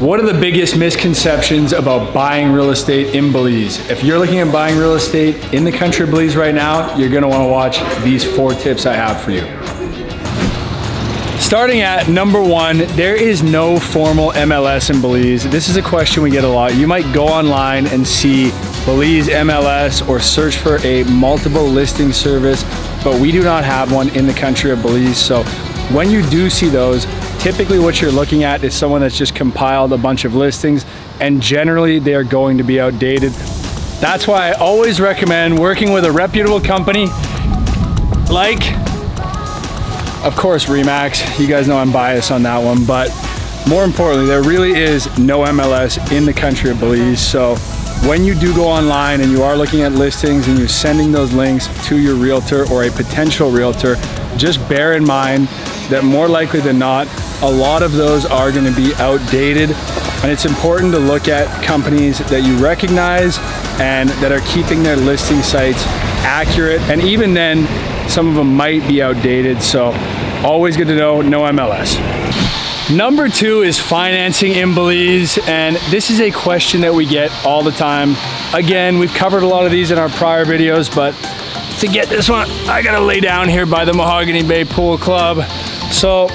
What are the biggest misconceptions about buying real estate in Belize? If you're looking at buying real estate in the country of Belize right now, you're gonna wanna watch these 4 tips I have for you. Starting at number 1, there is no formal MLS in Belize. This is a question we get a lot. You might go online and see Belize MLS or search for a multiple listing service, but we do not have one in the country of Belize. So when you do see those, typically what you're looking at is someone that's just compiled a bunch of listings, and generally they are going to be outdated. That's why I always recommend working with a reputable company like, of course, RE/MAX. You guys know I'm biased on that one, but more importantly, there really is no MLS in the country of Belize. So when you do go online and you are looking at listings and you're sending those links to your realtor or a potential realtor, just bear in mind that more likely than not, a lot of those are going to be outdated, and it's important to look at companies that you recognize and that are keeping their listing sites accurate, and even then some of them might be outdated, so always good to know, no MLS. Number 2 is financing in Belize, and this is a question that we get all the time. Again, we've covered a lot of these in our prior videos, but to get this one, I gotta lay down here by the Mahogany Bay Pool Club. So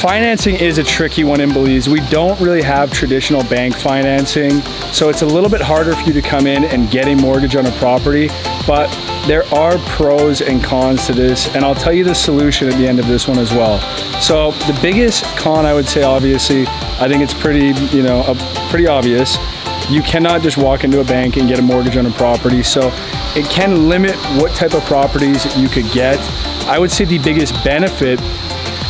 financing is a tricky one in Belize. We don't really have traditional bank financing, so it's a little bit harder for you to come in and get a mortgage on a property, but there are pros and cons to this, and I'll tell you the solution at the end of this one as well. So the biggest con, I would say, obviously, I think it's pretty obvious. You cannot just walk into a bank and get a mortgage on a property, so it can limit what type of properties you could get. I would say the biggest benefit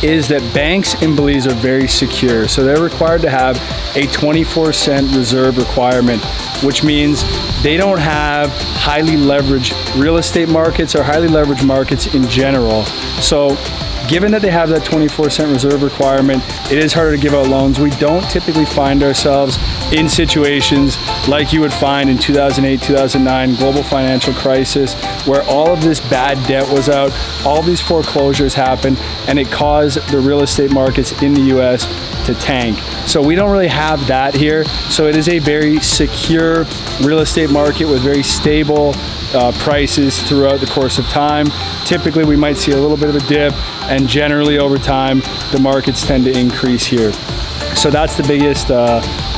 is that banks in Belize are very secure. So they're required to have a 24-cent reserve requirement, which means they don't have highly leveraged real estate markets or highly leveraged markets in general. So given that they have that 24-cent reserve requirement, it is harder to give out loans. We don't typically find ourselves in situations like you would find in 2008, 2009, global financial crisis, where all of this bad debt was out, all these foreclosures happened, and it caused the real estate markets in the US to tank. So we don't really have that here. So it is a very secure real estate market with very stable prices throughout the course of time. Typically we might see a little bit of a dip, and generally over time the markets tend to increase here. So that's the biggest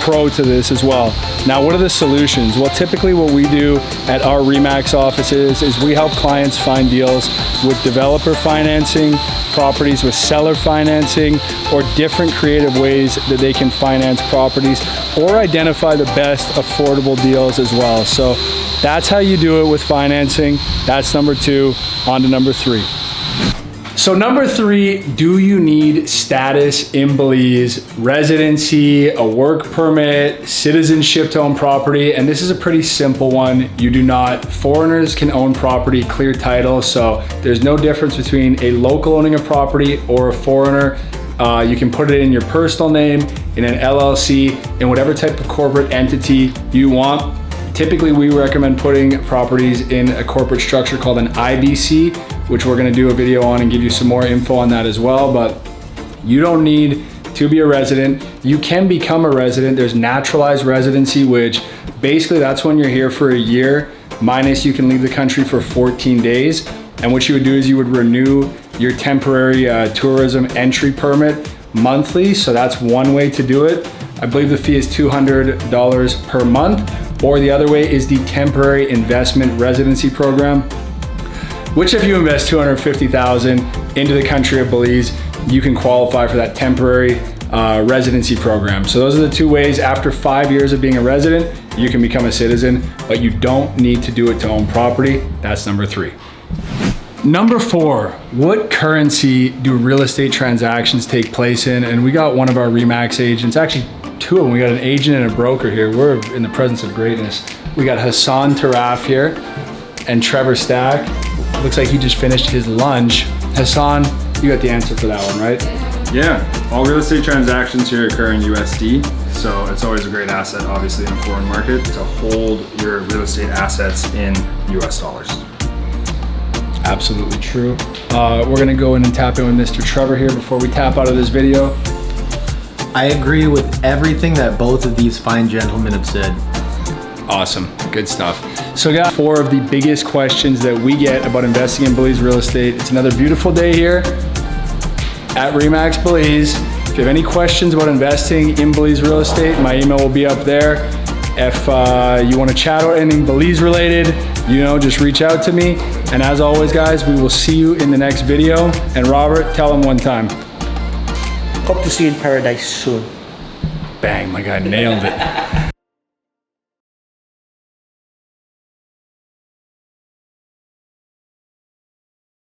pro to this as well. Now, what are the solutions? Well, typically what we do at our RE/MAX offices is we help clients find deals with developer financing, properties with seller financing, or different creative ways that they can finance properties, or identify the best affordable deals as well. So that's how you do it with financing. That's number 2. On to number 3. So number 3, do you need status in Belize? Residency, a work permit, citizenship to own property, and this is a pretty simple one. You do not. Foreigners can own property, clear title, so there's no difference between a local owning a property or a foreigner. You can put it in your personal name, in an LLC, in whatever type of corporate entity you want. Typically, we recommend putting properties in a corporate structure called an IBC, which we're gonna do a video on and give you some more info on that as well, but you don't need to be a resident. You can become a resident. There's naturalized residency, which basically that's when you're here for a year, minus you can leave the country for 14 days. And what you would do is you would renew your temporary tourism entry permit monthly. So that's one way to do it. I believe the fee is $200 per month, or the other way is the temporary investment residency program, which if you invest $250,000 into the country of Belize, you can qualify for that temporary residency program. So those are the 2 ways. After 5 years of being a resident, you can become a citizen, but you don't need to do it to own property. That's number 3. Number 4, what currency do real estate transactions take place in? And we got one of our RE/MAX agents, actually 2 of them. We got an agent and a broker here. We're in the presence of greatness. We got Hassan Taraf here and Trevor Stack. Looks like he just finished his lunch. Hassan, you got the answer for that one, right? Yeah, all real estate transactions here occur in USD, so it's always a great asset, obviously, in a foreign market to hold your real estate assets in US dollars. Absolutely true. We're gonna go in and tap in with Mr. Trevor here before we tap out of this video. I agree with everything that both of these fine gentlemen have said. Awesome, good stuff. So guys, 4 of the biggest questions that we get about investing in Belize real estate. It's another beautiful day here at Remax Belize. If you have any questions about investing in Belize real estate, my email will be up there. If you want to chat about anything Belize related, just reach out to me. And as always, guys, we will see you in the next video. And Robert, tell them one time. Hope to see you in paradise soon. Bang, my guy nailed it.